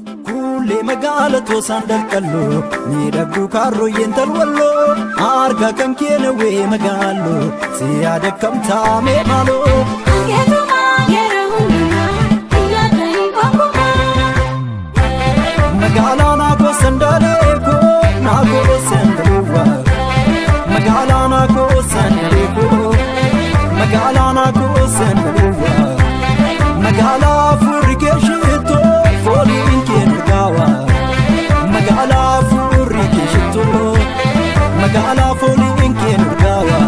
Kulle magaalatu sandal kallo ni dabdu karro yental wallo arga kan kene we magalo si ada kam tame malo magala na ko sandale ko na ko sanduwa magala na ko sandale ko magala na ko sanduwa magala furikeshito foli inkengawa magala furikeshito magala foli inkengawa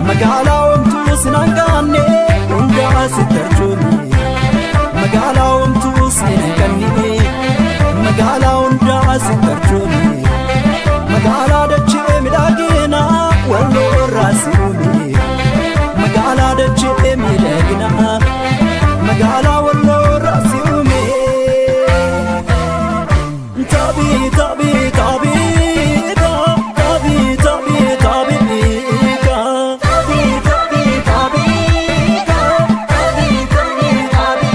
magala umtu sinangane unda sitarjuni magala umtu sinangane magala unda sitarjuni magala dache midagina wallo rasuni magala dache midagina magala wallo rasuni tabi tabi tabi tabi tabi tabi tabi tabi tabi tabi tabi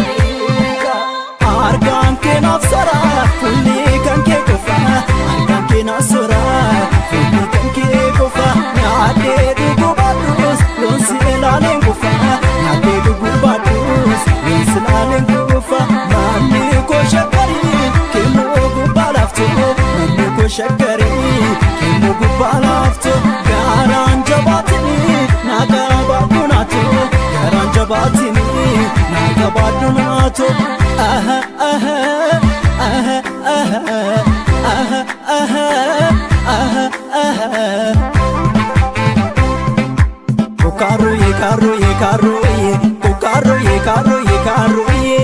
argan ke nafsara kulli kan ke kofa argan ke nasura kulli kan ke kofa ade du badus lonsi elalen kofa ade du badus lonsi elalen kofa mami ko shakari ke mogu balafto mami ko shakari ke mogu balafto garan jabatini naga badunato garan jabatini naga badunato aha aha aha aha aha aha aha Karo ye karo ye karo ye karo ye karo ye karo ye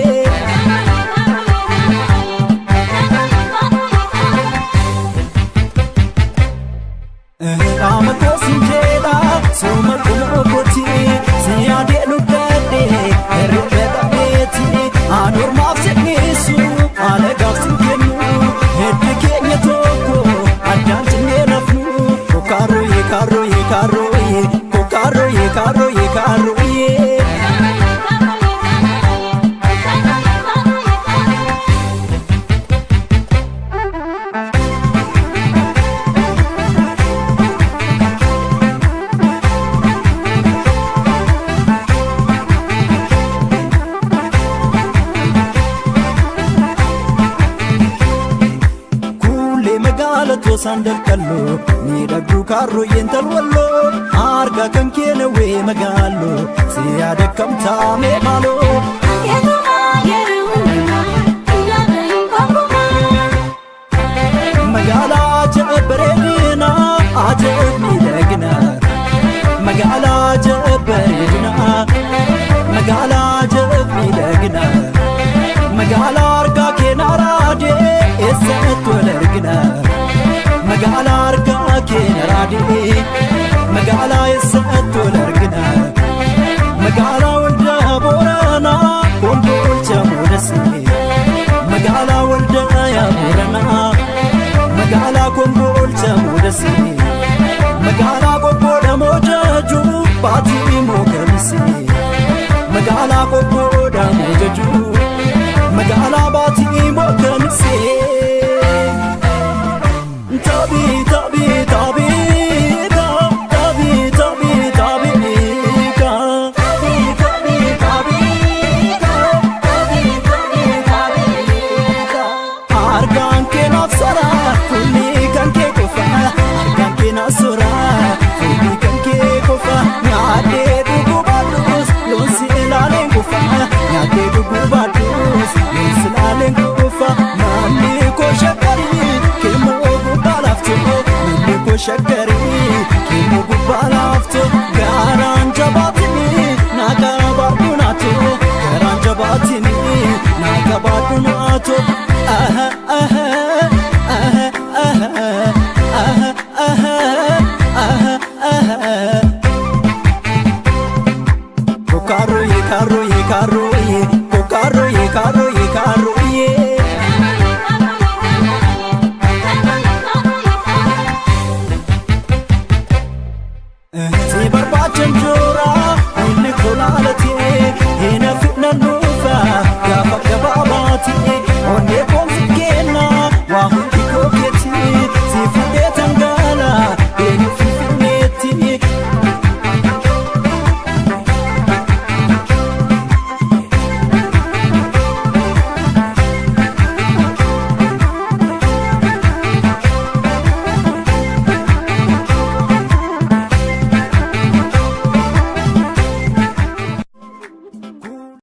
Amato sinjela soma kulokoti siade lukade erbeta beti anor mafsenesu ale gafsinkenu hedde kenya toko adantne nafnu karo ye karo ye karo ye karo ye karo ye karo ye Kulle magaalatu sandal kallo ni dabdu karro yental wallo arga kan kene we magalo si ada kam tame malo magala jabredina ajab ni dagna magala jabredina magala jab ni dagna magala arga kenarade esat walergna magala arga kenarade magala esat walergna magala walda borana kondol chamudasi magala walda ya borana magala kondol chamudasi magala kokoda mojaju pati mogamisi magala kokoda mojaju magala bati mogamisi tabi tabi tabi tabi tabi tabi tabi tabi tabi argan ke nafsara kulli kan ke kofa argan ke nasura kulli kan ke kofa ade du badus lonsi elalen kofa ade du badus lonsi elalen kofa mami ko shakari ke mogu balafto mami ko shakari ke mogu balafto garan jabatini naga badunato garan jabatini naga badunato